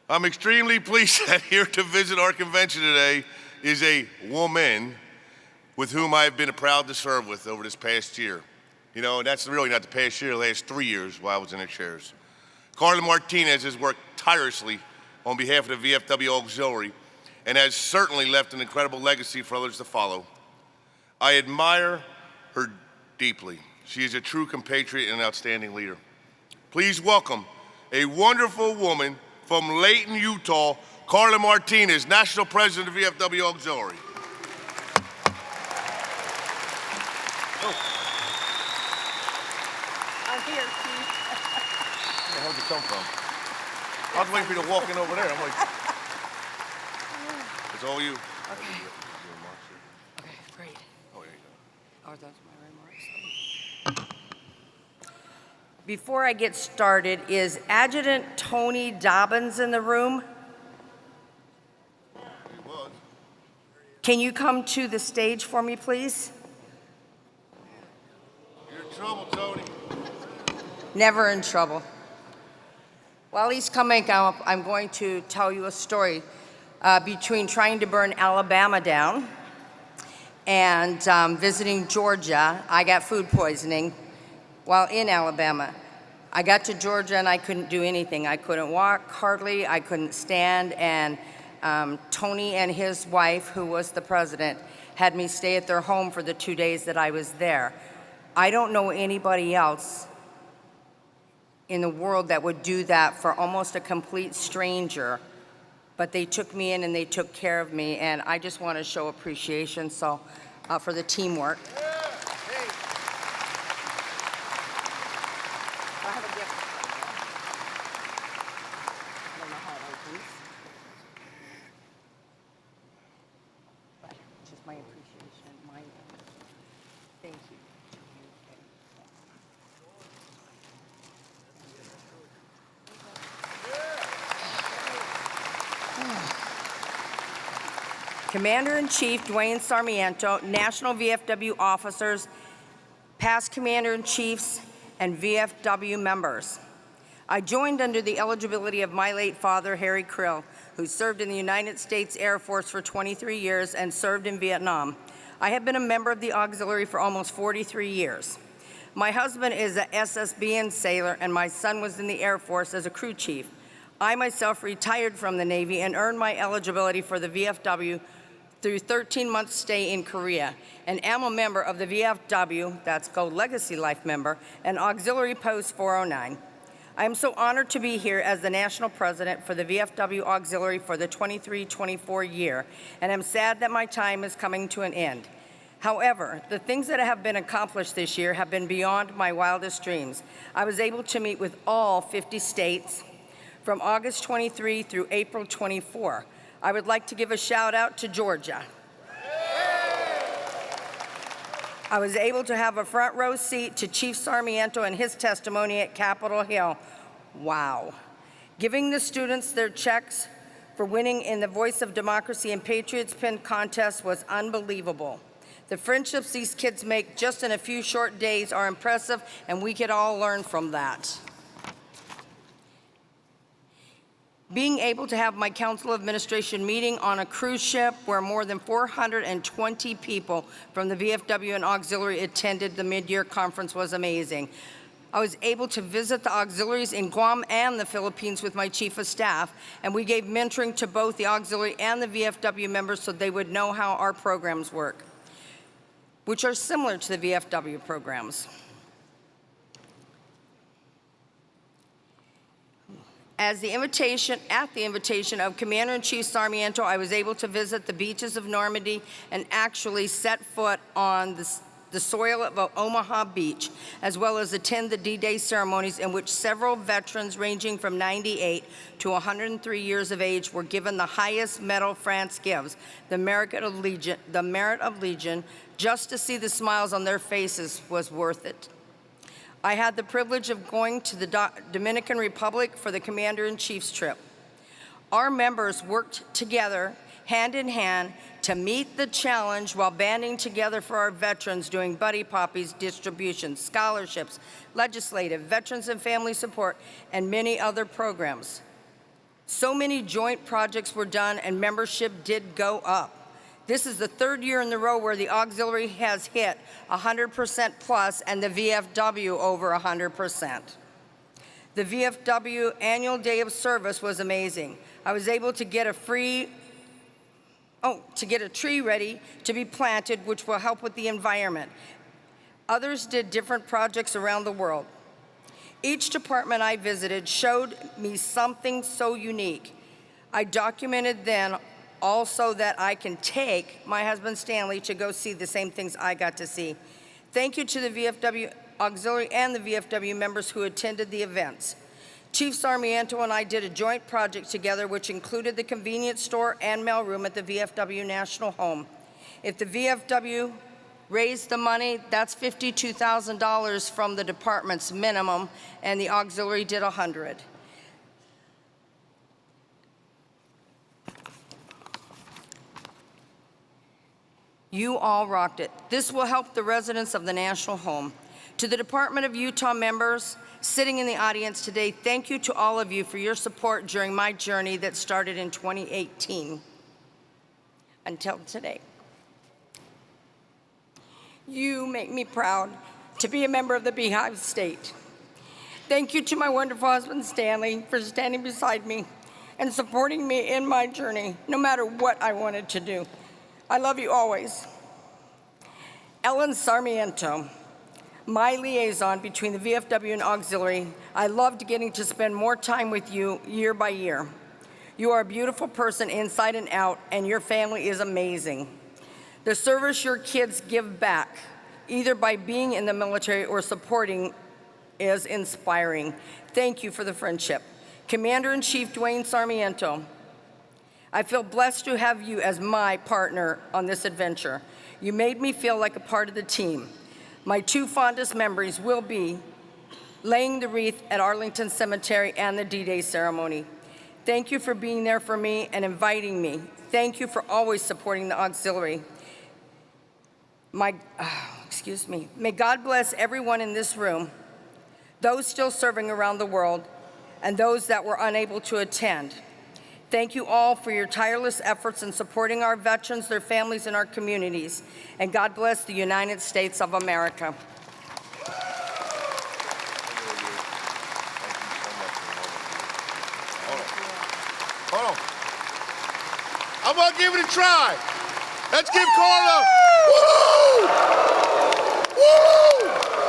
I'm extremely pleased that here to visit our convention today is a woman with whom I've been proud to serve with over this past year. You know, and that's really not the past year, the last 3 years while I was in the chairs. Carla Martinez has worked tirelessly on behalf of the VFW Auxiliary and has certainly left an incredible legacy for others to follow. I admire her deeply. She is a true compatriot and an outstanding leader. Please welcome a wonderful woman from Layton, Utah, Carla Martinez, National President of VFW Auxiliary. I'm here, Chief. Where the hell did you come from? I was waiting for you to walk in over there. I'm like, it's all you. Okay. Okay, great. Oh, there you go. Oh, those my remarks. Before I get started, is Adjutant Tony Dobbins in the room? He was. Can you come to the stage for me, please? You're in trouble, Tony. Never in trouble. While he's coming up, I'm going to tell you a story between trying to burn Alabama down and visiting Georgia. I got food poisoning while in Alabama. I got to Georgia and I couldn't do anything. I couldn't walk hardly, I couldn't stand, and Tony and his wife, who was the president, had me stay at their home for the 2 days that I was there. I don't know anybody else in the world that would do that for almost a complete stranger, but they took me in and they took care of me, and I just want to show appreciation for the teamwork. Commander-in-Chief Dwayne Sarmiento, National VFW officers, past Commander-in-Chiefs, and VFW members. I joined under the eligibility of my late father, Harry Krill, who served in the United States Air Force for 23 years and served in Vietnam. I have been a member of the Auxiliary for almost 43 years. My husband is a SSBN sailor, and my son was in the Air Force as a crew chief. I myself retired from the Navy and earned my eligibility for the VFW through 13 months stay in Korea, and am a member of the VFW, that's Gold Legacy Life member, and Auxiliary Post 409. I am so honored to be here as the National President for the VFW Auxiliary for the 23-24 year, and I'm sad that my time is coming to an end. However, the things that have been accomplished this year have been beyond my wildest dreams. I was able to meet with all 50 states from August 23 through April 24. I would like to give a shout out to Georgia. I was able to have a front row seat to Chief Sarmiento and his testimony at Capitol Hill. Wow. Giving the students their checks for winning in the Voice of Democracy and Patriots Pin contest was unbelievable. The friendships these kids make just in a few short days are impressive, and we could all learn from that. Being able to have my Council of Administration meeting on a cruise ship where more than 420 people from the VFW and Auxiliary attended the mid-year conference was amazing. I was able to visit the auxiliaries in Guam and the Philippines with my Chief of Staff, and we gave mentoring to both the Auxiliary and the VFW members so they would know how our programs work, which are similar to the VFW programs. At the invitation of Commander-in-Chief Sarmiento, I was able to visit the beaches of Normandy and actually set foot on the soil of Omaha Beach, as well as attend the D-Day ceremonies in which several veterans ranging from 98 to 103 years of age were given the highest medal France gives, the Merit of Legion. Just to see the smiles on their faces was worth it. I had the privilege of going to the Dominican Republic for the Commander-in-Chief's trip. Our members worked together, hand in hand, to meet the challenge while banding together for our veterans, doing buddy poppies, distributions, scholarships, legislative, veterans and family support, and many other programs. So many joint projects were done and membership did go up. This is the third year in a row where the auxiliary has hit 100% plus and the VFW over 100%. The VFW annual day of service was amazing. I was able to get a tree ready to be planted, which will help with the environment. Others did different projects around the world. Each department I visited showed me something so unique. I documented then also that I can take my husband Stanley to go see the same things I got to see. Thank you to the VFW Auxiliary and the VFW members who attended the events. Chief Sarmiento and I did a joint project together which included the convenience store and mailroom at the VFW National Home. If the VFW raised the money, that's $52,000 from the department's minimum, and the auxiliary did 100. You all rocked it. This will help the residents of the National Home. To the Department of Utah members sitting in the audience today, thank you to all of you for your support during my journey that started in 2018 until today. You make me proud to be a member of the Beehive State. Thank you to my wonderful husband, Stanley, for standing beside me and supporting me in my journey, no matter what I wanted to do. I love you always. Ellen Sarmiento, my liaison between the VFW and Auxiliary, I loved getting to spend more time with you year by year. You are a beautiful person inside and out, and your family is amazing. The service your kids give back, either by being in the military or supporting, is inspiring. Thank you for the friendship. Commander-in-Chief Dwayne Sarmiento, I feel blessed to have you as my partner on this adventure. You made me feel like a part of the team. My two fondest memories will be laying the wreath at Arlington Cemetery and the D-Day ceremony. Thank you for being there for me and inviting me. Thank you for always supporting the auxiliary. May God bless everyone in this room, those still serving around the world, and those that were unable to attend. Thank you all for your tireless efforts in supporting our veterans, their families, and our communities. And God bless the United States of America. Hold on. I'm gonna give it a try. Let's give Carla. Woo! Woo!